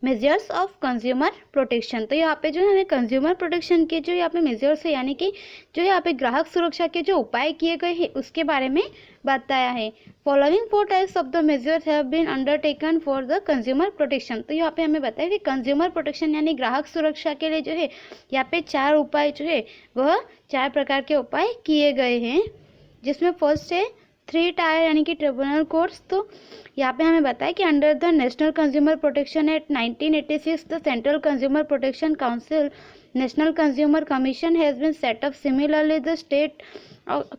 Measures of consumer protection. तो यहाँ पे जो है हमें कंज्यूमर प्रोटेक्शन के जो यहाँ पे मेजर्स है यानी कि जो यहाँ पे ग्राहक सुरक्षा के जो उपाय किए गए हैं उसके बारे में बताया है। Following 4 types of the measures have been undertaken for the consumer protection. तो यहाँ पे हमें बताया कि कंज्यूमर प्रोटेक्शन यानी ग्राहक सुरक्षा के लिए जो है यहाँ पे 4 उपाय जो है वह 4 प्रकार के उपाय किए गए हैं, जिसमें फर्स्ट है 3 टायर यानी कि ट्रिब्यूनल कोर्ट्स। तो यहाँ पे हमें बताया कि under the national consumer protection act 1986 the central consumer protection council national consumer commission has been set up. Similarly the state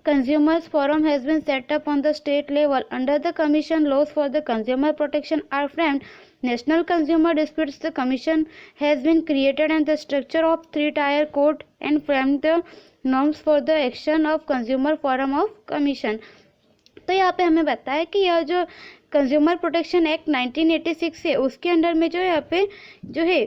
consumers forum has been set up on the state level. Under the commission, laws for the consumer protection are framed. National consumer disputes, the commission has been created and the structure of 3-tier court and framed the norms for the action of consumer forum of commission. तो यहाँ पे हमें बताया कि यह जो consumer protection act 1986 है उसके अंडर में जो यहाँ पे जो है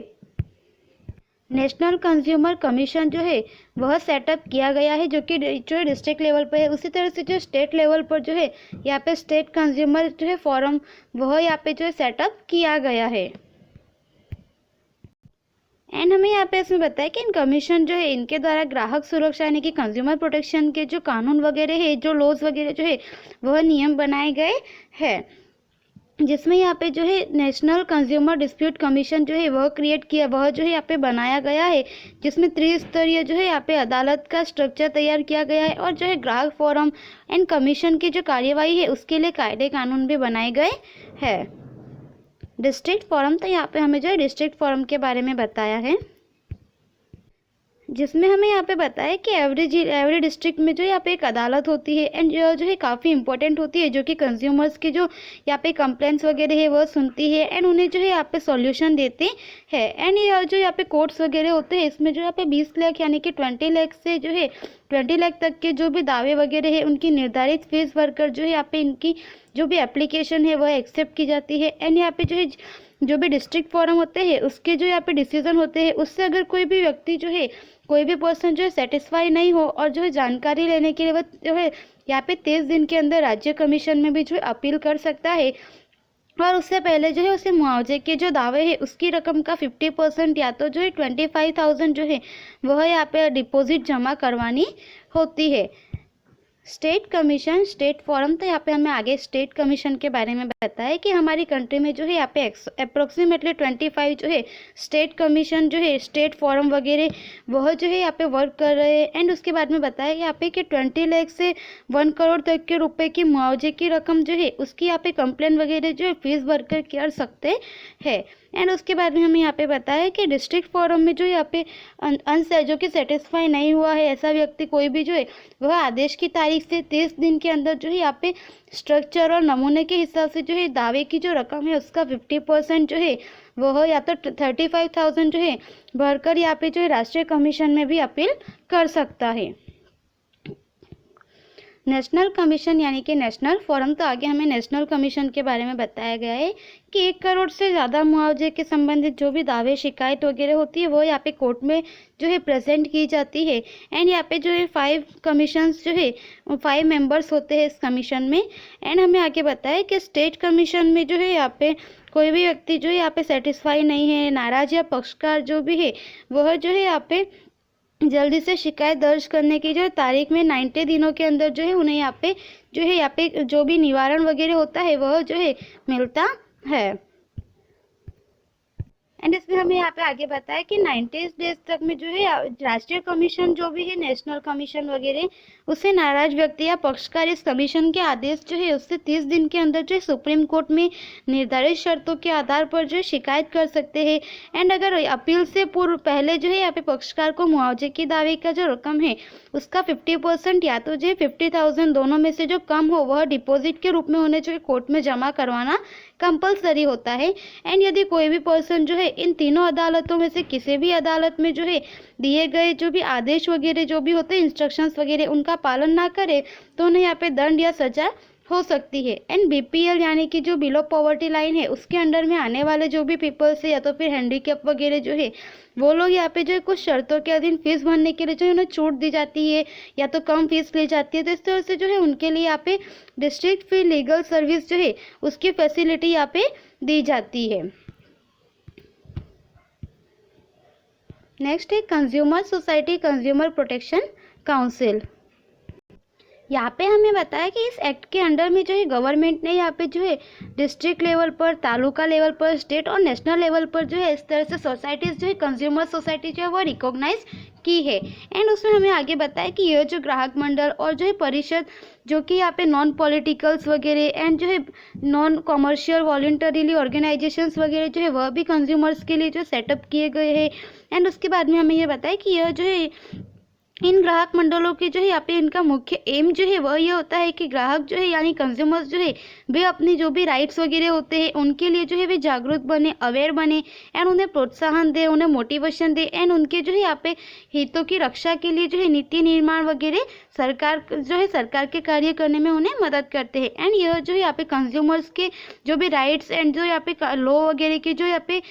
नेशनल कंज्यूमर कमीशन जो है वह सेटअप किया गया है, जो कि जो डिस्ट्रिक्ट लेवल पर है। उसी तरह से जो स्टेट लेवल पर जो है यहाँ पे स्टेट कंज्यूमर जो है फोरम वह यहाँ पे जो है सेटअप किया गया है। एंड हमें यहाँ पे इसमें बताया कि इन कमीशन जो है इनके द्वारा ग्राहक सुरक्षा यानी कि कंज्यूमर प्रोटेक्शन के जो कानून वगैरह है, जो लॉज वगैरह जो है वह नियम बनाए गए हैं, जिसमें यहाँ पे जो है नेशनल कंज्यूमर डिस्प्यूट कमीशन जो है वह क्रिएट किया, वह जो है यहाँ पे बनाया गया है, जिसमें त्रिस्तरीय जो है यहाँ पे अदालत का स्ट्रक्चर तैयार किया गया है और जो है ग्राहक फोरम एंड कमीशन की जो कार्यवाही है उसके लिए कायदे कानून भी बनाए गए हैं। डिस्ट्रिक्ट फोरम, तो यहाँ पे हमें जो है डिस्ट्रिक्ट फोरम के बारे में बताया है, जिसमें हमें यहाँ पे बताया कि एवरी डिस्ट्रिक्ट में जो यहाँ पे एक अदालत होती है एंड जो है काफ़ी इंपॉर्टेंट होती है, जो कि कंज्यूमर्स की जो यहाँ पे कंप्लेंट्स वगैरह है वह सुनती है एंड उन्हें जो है यहाँ पे सॉल्यूशन देते हैं। एंड ये जो यहाँ पे कोर्ट्स वगैरह होते हैं इसमें जो यहाँ पे 20 लाख यानी कि 20 लाख से जो है 20 लाख तक के जो भी दावे वगैरह है उनकी निर्धारित फीस भरकर जो है यहाँ पे इनकी जो भी एप्लीकेशन है वह एक्सेप्ट की जाती है। एंड यहाँ पे जो है जो भी डिस्ट्रिक्ट फोरम होते हैं उसके जो यहाँ पे डिसीजन होते हैं उससे अगर कोई भी व्यक्ति जो है कोई भी पर्सन जो है सेटिस्फाई नहीं हो और जो है जानकारी लेने के लिए वह जो है यहाँ पे 23 दिन के अंदर राज्य कमीशन में भी जो है अपील कर सकता है और उससे पहले जो है उसे मुआवजे के जो दावे है उसकी रकम का 50% या तो जो है 25,000 जो है वह यहाँ पे डिपॉजिट जमा करवानी होती है। स्टेट कमीशन, स्टेट फोरम, तो यहाँ पे हमें आगे स्टेट कमीशन के बारे में बताया कि हमारी कंट्री में जो है यहाँ पे अप्रोक्सीमेटली 25 जो है स्टेट कमीशन जो है स्टेट फोरम वगैरह वह जो है यहाँ पे वर्क कर रहे हैं। एंड उसके बाद में बताया यहाँ पे कि 20 लाख से 1 करोड़ तक के रुपए की मुआवजे की रकम जो है उसकी यहाँ पे कंप्लेन वगैरह जो है फीस भरकर कर सकते हैं। एंड उसके बाद में हमें यहाँ पे बताया कि डिस्ट्रिक्ट फोरम में जो यहाँ पे जो कि सेटिस्फाई नहीं हुआ है ऐसा व्यक्ति कोई भी जो है वह आदेश की तारीख से 30 दिन के अंदर जो है यहाँ पे स्ट्रक्चर और नमूने के हिसाब से जो है दावे की जो रकम है उसका 50% जो है वह या तो 35,000 जो है भरकर यहाँ पे जो है राष्ट्रीय कमीशन में भी अपील कर सकता है। नेशनल कमीशन यानी कि नेशनल फोरम, तो आगे हमें नेशनल कमीशन के बारे में बताया गया है कि 1 करोड़ से ज़्यादा मुआवजे के संबंधित जो भी दावे शिकायत वगैरह होती है वो यहाँ पे कोर्ट में जो है प्रेजेंट की जाती है। एंड यहाँ पे जो है 5 कमीशंस जो है 5 मेंबर्स होते हैं इस कमीशन में। एंड हमें आगे बताया कि स्टेट कमीशन में जो है यहाँ पे कोई भी व्यक्ति जो है यहाँ पे सेटिस्फाई नहीं है, नाराज या पक्षकार जो भी है वह जो है यहाँ पे जल्दी से शिकायत दर्ज करने की जो तारीख में 90 दिनों के अंदर जो है उन्हें यहाँ पे जो भी निवारण वगैरह होता है वह जो है मिलता है। एंड इसमें हमें यहाँ पे आगे बताया कि 90 डेज तक में जो है राष्ट्रीय कमीशन जो भी है नेशनल कमीशन वगैरह उससे नाराज व्यक्ति या पक्षकार इस कमीशन के आदेश जो है उससे 30 दिन के अंदर जो है सुप्रीम कोर्ट में निर्धारित शर्तों के आधार पर जो है शिकायत कर सकते हैं। एंड अगर अपील से पूर्व पहले जो है यहाँ पे पक्षकार को मुआवजे की दावे का जो रकम है उसका 50% या तो जो है 50,000 दोनों में से जो कम हो वह डिपॉजिट के रूप में उन्हें जो है कोर्ट में जमा करवाना कंपलसरी होता है। एंड यदि कोई भी पर्सन जो है इन तीनों अदालतों में से किसी भी अदालत में जो है दिए गए जो भी आदेश वगैरह जो भी होते हैं इंस्ट्रक्शंस वगैरह उनका पालन ना करे तो उन्हें यहाँ पे दंड या सजा हो सकती है। एंड बीपीएल यानी कि जो बिलो पॉवर्टी लाइन है उसके अंडर में आने वाले जो भी पीपल्स है या तो फिर हैंडीकैप वगैरह जो है वो लोग यहाँ पे जो है कुछ शर्तों के अधीन फीस भरने के लिए जो है उन्हें छूट दी जाती है या तो कम फीस ली जाती है। तो इस तरह से जो है उनके लिए यहाँ पे डिस्ट्रिक्ट फी लीगल सर्विस जो है उसकी फैसिलिटी यहाँ पे दी जाती है। नेक्स्ट है consumer society consumer protection council. यहाँ पे हमें बताया कि इस एक्ट के अंडर में जो है गवर्नमेंट ने यहाँ पे जो है डिस्ट्रिक्ट लेवल पर, तालुका लेवल पर, स्टेट और नेशनल लेवल पर जो है इस तरह से सोसाइटीज़ जो है कंज्यूमर सोसाइटी जो है वो रिकॉग्नाइज की है। एंड उसमें हमें आगे बताया कि यह जो ग्राहक मंडल और जो है परिषद जो कि यहाँ पे नॉन पॉलिटिकल्स वगैरह एंड जो है नॉन कॉमर्शियल वॉलंटरीली ऑर्गेनाइजेशंस वगैरह जो है वह भी कंज्यूमर्स के लिए जो सेटअप किए गए हैं। एंड उसके बाद में हमें ये बताया कि यह जो है इन ग्राहक मंडलों के जो है यहाँ पे इनका मुख्य एम जो है वह ये होता है कि ग्राहक जो है यानी कंज्यूमर्स जो है वे अपनी जो भी राइट्स वगैरह होते हैं उनके लिए जो है वे जागरूक बने, अवेयर बने एंड उन्हें प्रोत्साहन दे, उन्हें मोटिवेशन दे एंड उनके जो है यहाँ पे हितों की रक्षा के लिए जो है नीति निर्माण वगैरह सरकार के कार्य करने में उन्हें मदद करते हैं। एंड यह जो है यहाँ पे कंज्यूमर्स के जो भी राइट्स एंड जो यहाँ पे लॉ वगैरह के जो यहाँ पे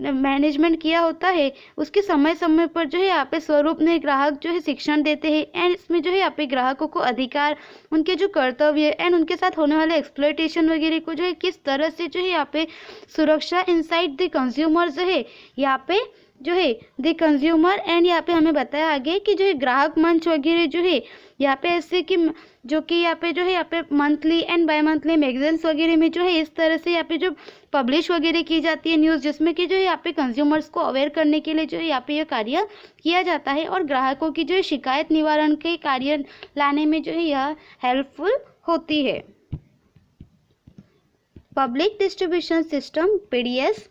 मैनेजमेंट किया होता है उसके समय समय पर जो है यहाँ पे स्वरूप में ग्राहक जो है शिक्षण देते हैं। एंड इसमें जो है यहाँ पे ग्राहकों को अधिकार, उनके जो कर्तव्य एंड उनके साथ होने वाले एक्सप्लॉयटेशन वगैरह को जो है किस तरह से जो है यहाँ पे सुरक्षा इनसाइड द कंज्यूमर जो है यहाँ पे जो है द कंज्यूमर। एंड यहाँ पे हमें बताया आगे कि जो है ग्राहक मंच वगैरह जो है यहाँ पे ऐसे कि जो कि यहाँ पे जो है यहाँ पे monthly and bimonthly magazines वगैरह में जो है इस तरह से यहाँ पे जो पब्लिश वगैरह की जाती है न्यूज़, जिसमें कि जो है यहाँ पे कंज्यूमर्स को अवेयर करने के लिए जो है यहाँ पे यह कार्य किया जाता है और ग्राहकों की जो है शिकायत निवारण के कार्य लाने में जो है यह हेल्पफुल होती है। Public distribution system PDS।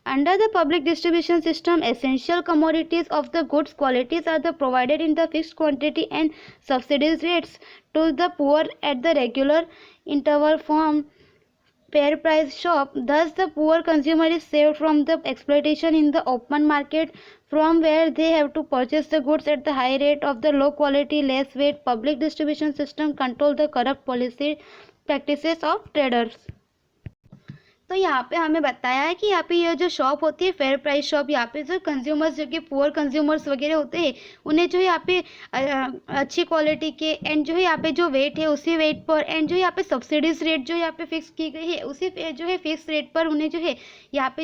Under the public distribution system, essential commodities of the goods qualities are provided in the fixed quantity and subsidized rates to the poor at the regular interval from fair price shop. Thus, the poor consumer is saved from the exploitation in the open market, from where they have to purchase the goods at the high rate of the low quality, less weight. Public distribution system control the corrupt policy practices of traders. तो यहाँ पे हमें बताया है कि यहाँ पे यह जो शॉप होती है फेयर प्राइस शॉप, यहाँ पे जो कंज्यूमर्स जो कि पुअर कंज्यूमर्स वगैरह होते हैं उन्हें जो है यहाँ पे अच्छी क्वालिटी के एंड जो है यहाँ पे जो वेट है उसी वेट पर एंड जो यहाँ पे सब्सिडीज रेट जो यहाँ पे फिक्स की गई है उसी जो है फिक्स रेट पर उन्हें जो है यहाँ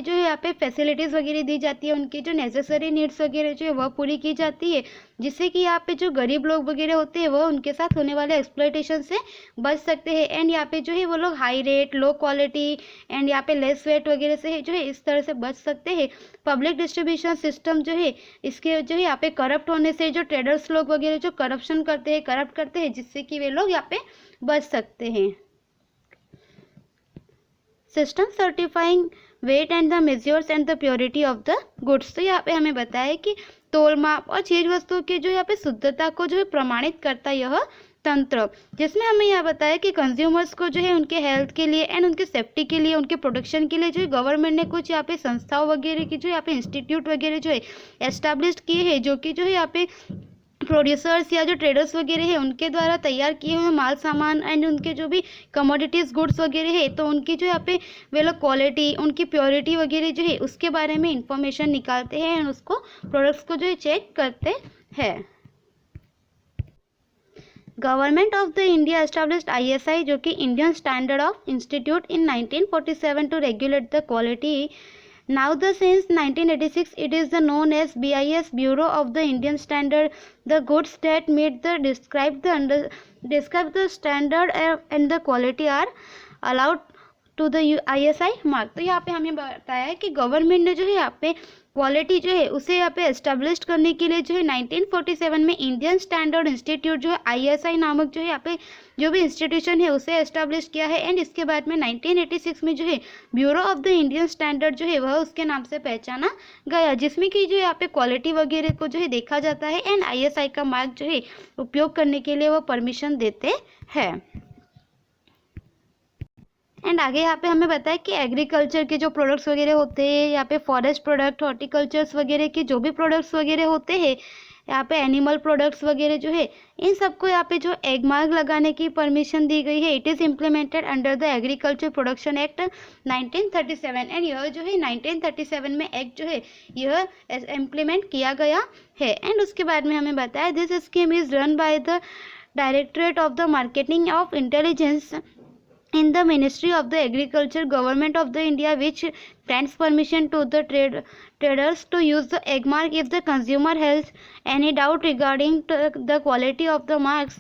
पे फैसिलिटीज़ वगैरह दी जाती है, उनकी जो नेसेसरी नीड्स वगैरह जो है वह पूरी की जाती है, जिससे कि यहाँ पे जो गरीब लोग वगैरह होते हैं वह उनके साथ होने वाले एक्सप्लॉयटेशन से बच सकते हैं। एंड यहाँ पे जो है वो लोग high rate, low quality and यहाँ पे लेस वेट वगैरह से जो है इस तरह से बच सकते हैं। पब्लिक डिस्ट्रीब्यूशन सिस्टम जो है इसके जो है यहाँ पे करप्ट होने से जो ट्रेडर्स लोग वगैरह जो करप्ट करते हैं जिससे कि वे लोग यहाँ पे बच सकते हैं। System certifying weight and the measures and the purity of the goods. तो यहाँ पे हमें बताया कि तोल माप और चीज वस्तुओं के जो यहाँ पे शुद्धता को जो है प्रमाणित करता यह तंत्र, जिसमें हमें यह बताया कि कंज्यूमर्स को जो है उनके हेल्थ के लिए एंड उनके सेफ्टी के लिए, उनके प्रोटेक्शन के लिए जो है गवर्नमेंट ने कुछ यहाँ पे संस्थाओं वगैरह की जो यहाँ पे इंस्टीट्यूट वगैरह जो है एस्टैब्लिश किए हैं, जो कि जो है यहाँ पे प्रोड्यूसर्स या जो ट्रेडर्स वगैरह है उनके द्वारा तैयार किए हुए माल सामान एंड उनके जो भी कमोडिटीज़ गुड्स वगैरह है तो उनकी जो यहाँ पे वे लोग क्वालिटी, उनकी प्योरिटी वगैरह जो है उसके बारे में इंफॉर्मेशन निकालते हैं एंड उसको प्रोडक्ट्स को जो है चेक करते हैं। Government of the India established ISI जो कि Indian standard of institute in 1947 to regulate the quality. Now the since 1986 it is the known as BIS, Bureau of the Indian Standard. The goods that meet the describe the standard and the quality are allowed to the ISI mark। तो यहाँ पे हमें बताया है कि government ने जो है यहाँ पे क्वालिटी जो है उसे यहाँ पे एस्टेब्लिश करने के लिए जो है 1947 में इंडियन स्टैंडर्ड इंस्टीट्यूट जो है ISI नामक जो है यहाँ पे जो भी इंस्टीट्यूशन है उसे एस्टेब्लिश किया है। एंड इसके बाद में 1986 में जो है bureau of the Indian standard जो है वह उसके नाम से पहचाना गया, जिसमें कि जो यहाँ पे क्वालिटी वगैरह को जो है देखा जाता है एंड ISI का मार्क जो है उपयोग करने के लिए वो परमिशन देते हैं। एंड आगे यहाँ पे हमें बताया कि एग्रीकल्चर के जो प्रोडक्ट्स वगैरह होते हैं, यहाँ पे फॉरेस्ट प्रोडक्ट, हॉर्टिकल्चर्स वगैरह के जो भी प्रोडक्ट्स वगैरह होते हैं, यहाँ पे एनिमल प्रोडक्ट्स वगैरह जो है इन सबको यहाँ पे जो एग मार्क लगाने की परमिशन दी गई है। It is implemented under the agriculture production act 1937 and यह जो है 1937 में एक्ट जो है यह इम्प्लीमेंट किया गया है। एंड उसके बाद में हमें बताया this scheme is run by the directorate of the marketing of intelligence in the Ministry of the Agriculture, Government of the India, which grants permission to the traders to use the egg mark. If the consumer has any doubt regarding the quality of the marks,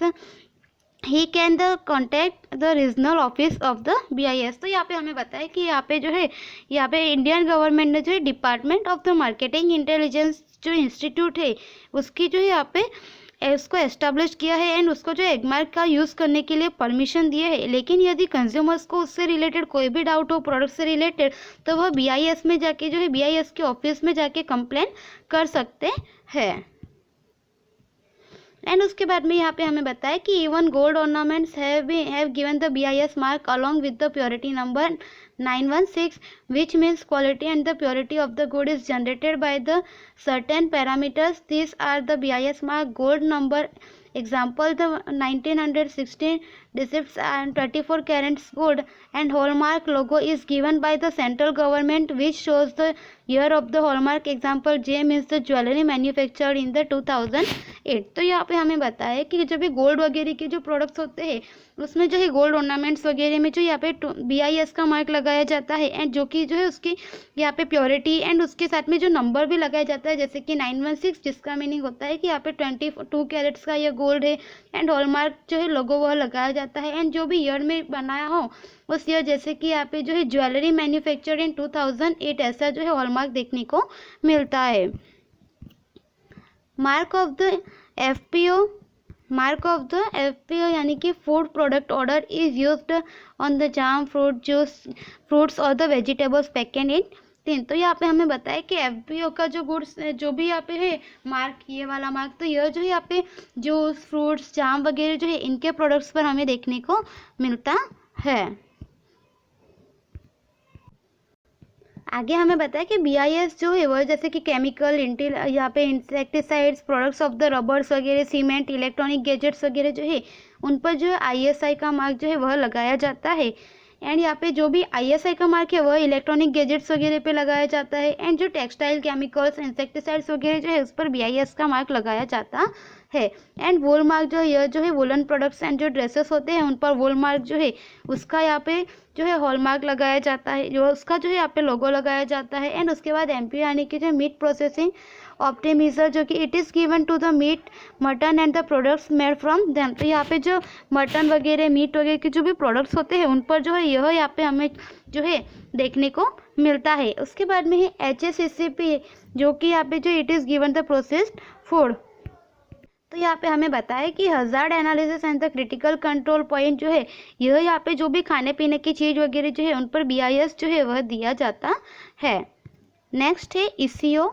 he can the contact the regional office of the BIS। तो यहाँ पे हमें बताया कि यहाँ पे जो है, यहाँ पे इंडियन गवर्नमेंट ने जो है department of the marketing intelligence जो इंस्टीट्यूट है उसकी जो है यहाँ पे उसको एस्टेब्लिश किया है एंड उसको जो एगमार्क का यूज़ करने के लिए परमिशन दिए है। लेकिन यदि कंज्यूमर्स को उससे रिलेटेड कोई भी डाउट हो प्रोडक्ट से रिलेटेड, तो वह BIS में जाके जो है BIS के ऑफिस में जाके कंप्लेन कर सकते हैं। एंड उसके बाद में यहाँ पे हमें बताया कि even gold ornaments have given the BIS mark along with the purity number 916, which means quality and the purity of the good is generated by the certain parameters. These are the BIS mark gold number. Example, the 1916 deceits and 24 carats gold and hallmark logo is given by the central government, which shows the year of the hallmark. Example, J means the jewelry manufactured in the 2008। तो यहाँ पे हमें बताया है कि जब भी gold वगैरह के जो प्रोडक्ट्स होते हैं उसमें जो है गोल्ड ऑर्नामेंट्स वगैरह में जो यहाँ पे BIS का मार्क लगाया जाता है एंड जो कि जो है उसकी यहाँ पे प्योरिटी एंड उसके साथ में जो नंबर भी लगाया जाता है जैसे कि 916, जिसका मीनिंग होता है कि यहाँ पे 22 कैरेट्स का ये गोल्ड है एंड हॉलमार्क जो है लोगो वह लगाया जाता है एंड जो भी ईयर में बनाया हो उस ईयर, जैसे कि यहाँ पे जो है ज्वेलरी मैन्युफैक्चर्ड इन 2008, ऐसा जो है हॉलमार्क देखने को मिलता है। मार्क ऑफ द FPO यानी कि food product order is used on the jam, fruit juice, fruits और the vegetables packet in tin. तो यहाँ पे हमें बताया कि FPO का जो गुड्स जो भी यहाँ पे है मार्क, ये वाला मार्क, तो यह जो है यहाँ पे जूस, फ्रूट्स, जाम वगैरह जो है इनके प्रोडक्ट्स पर हमें देखने को मिलता है। आगे हमें बताया कि BIS जो है वह जैसे कि केमिकल यहाँ पे insecticides, products of the rubbers वगैरह, सीमेंट, इलेक्ट्रॉनिक गैजेट्स वगैरह जो है उन पर जो है ISI का मार्क जो है वह लगाया जाता है। एंड यहाँ पे जो भी ISI का मार्क है वह इलेक्ट्रॉनिक गैजेट्स वगैरह पे लगाया जाता है एंड जो टेक्सटाइल, केमिकल्स, इंसेक्टिसाइड्स वगैरह जो है उस पर BIS का मार्क लगाया जाता है। एंड वोल मार्क जो है यह जो है वुलन प्रोडक्ट्स एंड जो ड्रेसेस होते हैं उन पर वोल मार्क जो है उसका यहाँ पे जो है हॉलमार्क लगाया जाता है, जो उसका जो है यहाँ पे लोगो लगाया जाता है। एंड उसके बाद MPO यानी कि जो मीट प्रोसेसिंग ऑप्टिमाइजर, जो कि it is given to the meat, mutton and the products made from them. तो यहाँ पे जो मटन वगैरह, मीट वगैरह के जो भी प्रोडक्ट्स होते हैं उन पर जो है यह यहाँ पे हमें जो है देखने को मिलता है। उसके बाद में है HACCP, जो कि यहाँ पे जो it is given the processed food. तो यहाँ पे हमें बताया कि hazard analysis and the critical control point जो है यह यहाँ पे जो भी खाने पीने की चीज़ वगैरह जो है उन पर BIS जो है वह दिया जाता है। नेक्स्ट है ECO।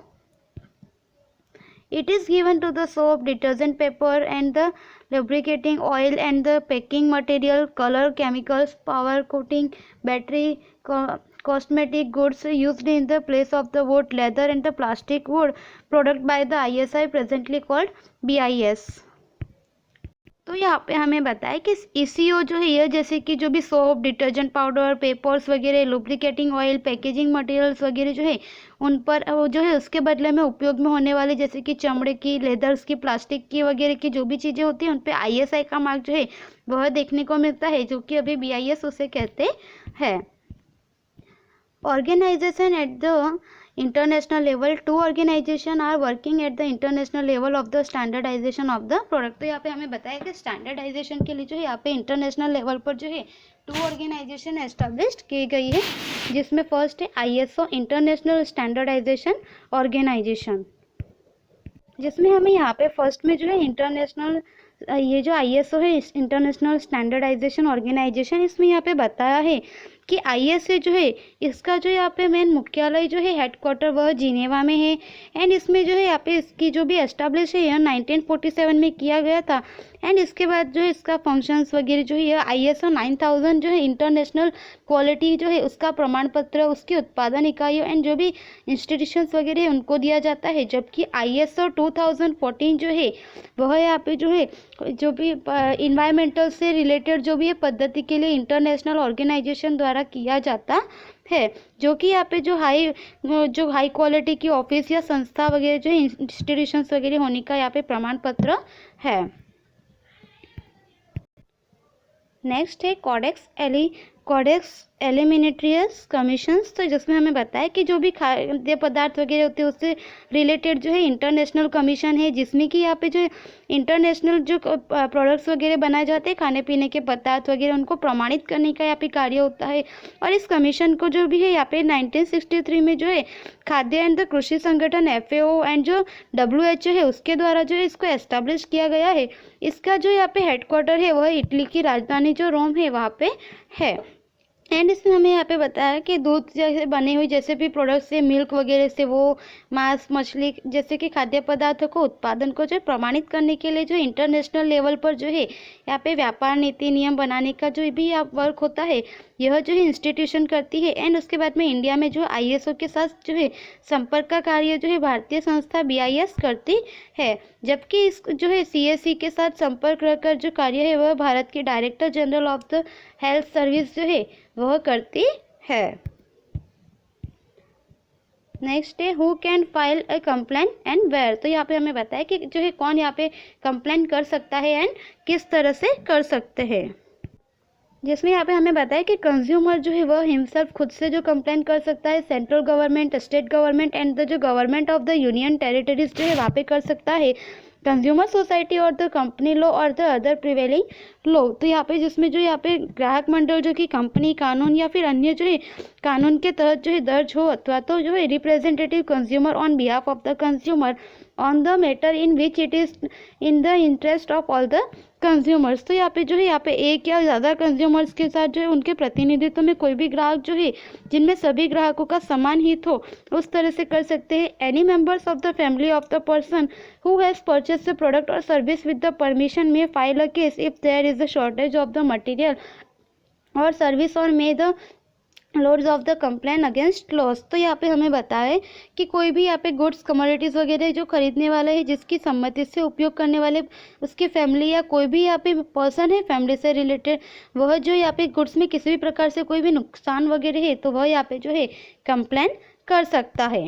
It is given to the soap, detergent paper and the lubricating oil and the packing material, color, chemicals, power coating, battery, cosmetic goods used in the place of the wood, leather and the plastic wood product by the ISI presently called BIS। तो यहाँ पे हमें बताया कि ECO जो है यह जैसे कि जो भी सोप, डिटर्जेंट पाउडर, पेपर्स वगैरह, लुब्रिकेटिंग ऑयल, पैकेजिंग मटेरियल्स वगैरह जो है उन पर जो है उसके बदले में उपयोग में होने वाले जैसे कि चमड़े की, लेदर्स की, प्लास्टिक की वगैरह की जो भी चीज़ें होती हैं उन पर ISI का मार्क जो है वह देखने को मिलता है, जो कि अभी BIS उसे कहते हैं। Organisation at the international level, 2 organisation are working at the international level of the standardisation of the product. तो यहाँ पे हमें बताया कि स्टैंडर्डाइजेशन के लिए जो है यहाँ पे इंटरनेशनल लेवल पर जो है 2 ऑर्गेनाइजेशन एस्टेब्लिश की गई है, जिसमें फर्स्ट है ISO, इंटरनेशनल स्टैंडर्डाइजेशन ऑर्गेनाइजेशन, जिसमें हमें यहाँ पे फर्स्ट में जो है इंटरनेशनल ये जो ISO है इंटरनेशनल स्टैंडर्डाइजेशन ऑर्गेनाइजेशन, इसमें यहाँ पे बताया है कि ISA जो है इसका जो यहाँ पे मेन मुख्यालय जो है हेडक्वार्टर वह जिनेवा में है एंड इसमें जो है यहाँ पे इसकी जो भी एस्टेब्लिश है यह 1947 में किया गया था। एंड इसके बाद जो है इसका फंक्शंस वगैरह जो है यह ISO 9000 जो है इंटरनेशनल क्वालिटी जो है उसका प्रमाण पत्र, उसकी उत्पादन इकाइयों एंड जो भी इंस्टीट्यूशंस वगैरह है उनको दिया जाता है। जबकि ISO 2014 जो है वह यहाँ पे जो है जो भी इन्वायरमेंटल से रिलेटेड जो भी है पद्धति के लिए इंटरनेशनल ऑर्गेनाइजेशन द्वारा किया जाता है, जो कि यहाँ पे जो हाई क्वालिटी की ऑफिस या संस्था वगैरह जो इंस्टीट्यूशंस वगैरह होने का यहाँ पे प्रमाण पत्र है। नेक्स्ट है कॉडेक्स एलिमिनेटरियस कमीशंस, तो जिसमें हमें बताया कि जो भी खाद्य पदार्थ वगैरह होते हैं उससे रिलेटेड जो है इंटरनेशनल कमीशन है, जिसमें कि यहाँ पे जो इंटरनेशनल जो प्रोडक्ट्स वगैरह बनाए जाते हैं खाने पीने के पदार्थ वगैरह उनको प्रमाणित करने का यहाँ पे कार्य होता है। और इस कमीशन को जो भी है यहाँ पे 1963 में जो है खाद्य एंड द कृषि संगठन FAO एंड जो WHO है उसके द्वारा जो है इसको एस्टेब्लिश किया गया है। इसका जो यहाँ पे हेडक्वार्टर है वह इटली की राजधानी जो रोम है वहाँ पे है। एंड इसमें हमें यहाँ पे बताया कि दूध जैसे बने हुए जैसे भी प्रोडक्ट्स से मिल्क वगैरह से वो मांस मछली जैसे कि खाद्य पदार्थों को उत्पादन को जो प्रमाणित करने के लिए जो इंटरनेशनल लेवल पर जो है यहाँ पे व्यापार नीति नियम बनाने का जो भी वर्क होता है यह जो है इंस्टीट्यूशन करती है। एंड उसके बाद में इंडिया में जो ISO के साथ जो है संपर्क का कार्य जो है भारतीय संस्था BIS करती है, जबकि इस जो है CSE के साथ संपर्क रखकर जो कार्य है वह भारत के director general of the health service जो है वह करती है। नेक्स्ट है who can file a complaint and where, तो यहाँ पे हमें बताया कि जो है कौन यहाँ पे कंप्लेंट कर सकता है एंड किस तरह से कर सकते हैं, जिसमें यहाँ पे हमें बताया कि कंज्यूमर जो है वह हिमसेल्फ खुद से जो कंप्लेंट कर सकता है, central government, state government and the जो government of the union territories जो है वहाँ पे कर सकता है, कंज्यूमर सोसाइटी और द कंपनी लॉ और द अदर प्रिवेलिंग लॉ, तो यहाँ पे जिसमें जो यहाँ पे ग्राहक मंडल जो कि कंपनी कानून या फिर अन्य जो है कानून के तहत जो है दर्ज हो अथवा तो जो है representative consumer on behalf of the consumer on the matter in which it is in the interest of all the consumers, तो यहाँ पे जो है यहाँ पे एक या ज़्यादा कंज्यूमर्स के साथ जो है उनके प्रतिनिधित्व में कोई भी ग्राहक जो है जिनमें सभी ग्राहकों का समान हित हो उस तरह से कर सकते हैं। Any members of the family of the person who has purchase the product और सर्विस विद द परमिशन में file a case if there is a shortage of the material और सर्विस और may the laws of the complain against loss, तो यहाँ पे हमें बताया कि कोई भी यहाँ पे गुड्स कमोडिटीज़ वगैरह जो खरीदने वाला है जिसकी सम्मति से उपयोग करने वाले उसकी फैमिली या कोई भी यहाँ पे पर्सन है फैमिली से रिलेटेड वह जो यहाँ पे गुड्स में किसी भी प्रकार से कोई भी नुकसान वगैरह है तो वह यहाँ पे जो है कंप्लेन कर सकता है।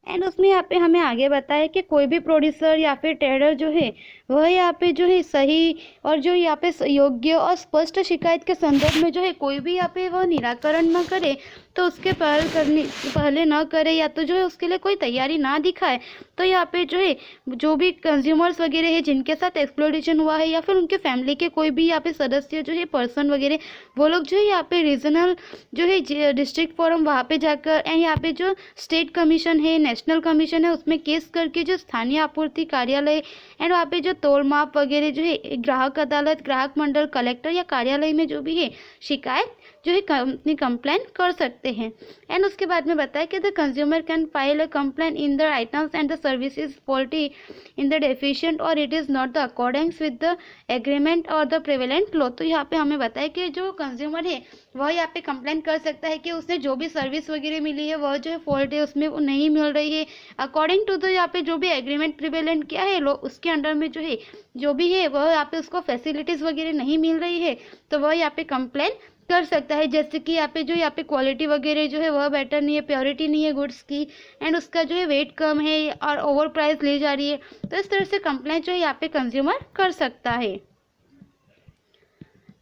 एंड उसमें यहाँ पे हमें आगे बताया कि कोई भी प्रोड्यूसर या फिर ट्रेडर जो है वह यहाँ पे जो है सही और जो यहाँ पे योग्य और स्पष्ट शिकायत के संदर्भ में जो है कोई भी यहाँ पे वह निराकरण न करे तो उसके पहले न करे या तो जो है उसके लिए कोई तैयारी ना दिखाए, तो यहाँ पे जो है जो भी कंज्यूमर्स वगैरह है जिनके साथ एक्सप्लॉयटेशन हुआ है या फिर उनके फैमिली के कोई भी यहाँ पे सदस्य जो है पर्सन वगैरह वो लोग जो है यहाँ पे रीजनल जो है डिस्ट्रिक्ट फोरम वहाँ पे जाकर एंड यहाँ पे जो स्टेट कमीशन है नेशनल कमीशन है उसमें केस करके जो स्थानीय आपूर्ति कार्यालय एंड वहाँ पे जो तोल माप वगैरह जो है ग्राहक अदालत ग्राहक मंडल कलेक्टर या कार्यालय में जो भी है शिकायत जो है अपनी कंप्लेन कर सकते हैं। एंड उसके बाद में बताया कि the consumer can file a complain in the items and the services faulty in the deficient और it is not the accordings with the agreement और द प्रिवेलेंट लॉ, तो यहाँ पे हमें बताया कि जो कंज्यूमर है वह यहाँ पे कंप्लेन कर सकता है कि उसने जो भी सर्विस वगैरह मिली है वह जो है फॉल्ट है उसमें वो नहीं मिल रही है अकॉर्डिंग टू द यहाँ पे जो भी एग्रीमेंट प्रिवेलेंट किया है लॉ उसके अंडर में जो है जो भी है वह यहाँ पे उसको फैसिलिटीज़ वगैरह नहीं मिल रही है तो वह यहाँ पे कंप्लेन कर सकता है, जैसे कि यहाँ पे क्वालिटी वगैरह जो है वह बेटर नहीं है, प्योरिटी नहीं है गुड्स की एंड उसका जो है वेट कम है और ओवर प्राइस ली जा रही है, तो इस तरह से कंप्लेंट जो है यहाँ पे कंज्यूमर कर सकता है।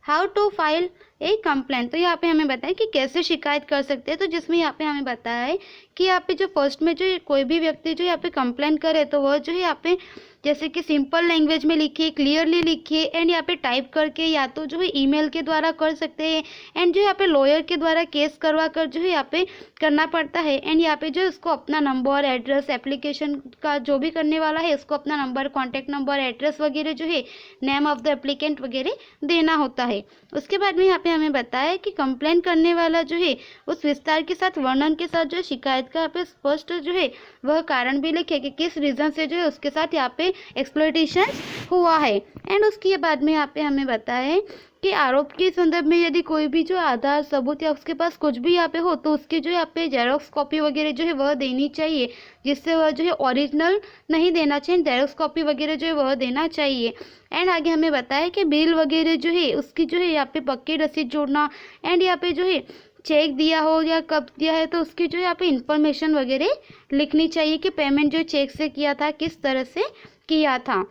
How to file a complaint, तो यहाँ पे हमें बताया कि कैसे शिकायत कर सकते हैं, तो जिसमें यहाँ पे हमें बताया है कि यहाँ पे जो फर्स्ट में जो कोई भी व्यक्ति जो यहाँ पे कंप्लेन करे तो वह जो है यहाँ पे जैसे कि सिंपल लैंग्वेज में लिखिए क्लियरली लिखिए एंड यहाँ पे टाइप करके या तो जो है ईमेल के द्वारा कर सकते हैं एंड जो यहाँ पे लॉयर के द्वारा केस करवा कर जो है यहाँ पे करना पड़ता है एंड यहाँ पे जो उसको अपना नंबर एड्रेस एप्लीकेशन का जो भी करने वाला है उसको अपना नंबर कॉन्टैक्ट नंबर एड्रेस वगैरह जो है नेम ऑफ द एप्लीकेंट वगैरह देना होता है। उसके बाद में यहाँ पे हमें बताया कि कंप्लेन करने वाला जो है उस विस्तार के साथ वर्णन के साथ जो शिकायत का यहाँ पे स्पष्ट जो है वह कारण भी लिखे कि किस रीज़न से जो है उसके साथ यहाँ पे एक्सप्लॉयटेशन हुआ है। एंड उसके बाद में यहाँ पे हमें बताया है कि आरोप के संदर्भ में यदि कोई भी जो आधार सबूत या उसके पास कुछ भी यहाँ पे हो तो उसकी जो यहाँ पे जेरोक्स कॉपी वगैरह जो है वह देनी चाहिए, जिससे वह जो है ओरिजिनल नहीं देना चाहिए, जेरोक्स कॉपी वगैरह जो है वह देना चाहिए। एंड आगे हमें बताया कि बिल वगैरह जो है उसकी जो है यहाँ पे पक्की रसीद जोड़ना एंड यहाँ पे जो है चेक दिया हो या कब दिया है तो उसकी जो यहाँ पे इंफॉर्मेशन वगैरह लिखनी चाहिए कि पेमेंट जो चेक से किया था किस तरह से किया था।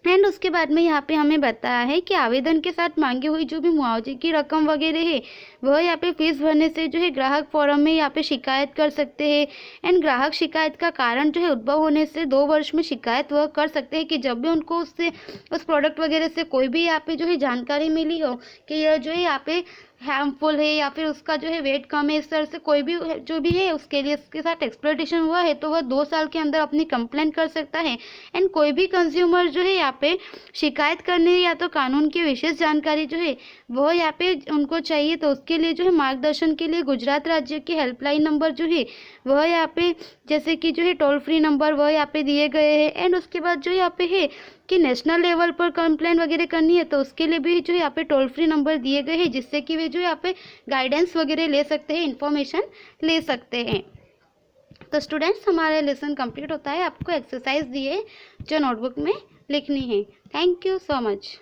एंड उसके बाद में यहाँ पे हमें बताया है कि आवेदन के साथ मांगी हुई जो भी मुआवजे की रकम वगैरह है वह यहाँ पे फीस भरने से जो है ग्राहक फोरम में यहाँ पे शिकायत कर सकते हैं। एंड ग्राहक शिकायत का कारण जो है उद्भव होने से 2 वर्ष में शिकायत वह कर सकते हैं कि जब भी उनको उससे उस प्रोडक्ट वगैरह से कोई भी यहाँ पे जो है जानकारी मिली हो कि यह जो है यहाँ पे हार्मफुल है या फिर उसका जो है वेट कम है, इस तरह से कोई भी जो भी है उसके लिए उसके साथ एक्सप्लॉइटेशन हुआ है तो वह 2 साल के अंदर अपनी कंप्लेंट कर सकता है। एंड कोई भी कंज्यूमर जो है यहाँ पे शिकायत करने या तो कानून की विशेष जानकारी जो है वह यहाँ पे उनको चाहिए तो उसके लिए जो है मार्गदर्शन के लिए गुजरात राज्य की हेल्पलाइन नंबर जो है वह यहाँ पे जैसे कि जो है टोल फ्री नंबर वह यहाँ पे दिए गए हैं। एंड उसके बाद जो यहाँ पे है कि नेशनल लेवल पर कंप्लेंट वगैरह करनी है तो उसके लिए भी जो यहाँ पे टोल फ्री नंबर दिए गए हैं जिससे कि वे जो यहाँ पे गाइडेंस वगैरह ले सकते हैं, इंफॉर्मेशन ले सकते हैं। तो स्टूडेंट्स हमारा लेसन कंप्लीट होता है, आपको एक्सरसाइज दिए जो नोटबुक में लिखनी है। Thank you so much.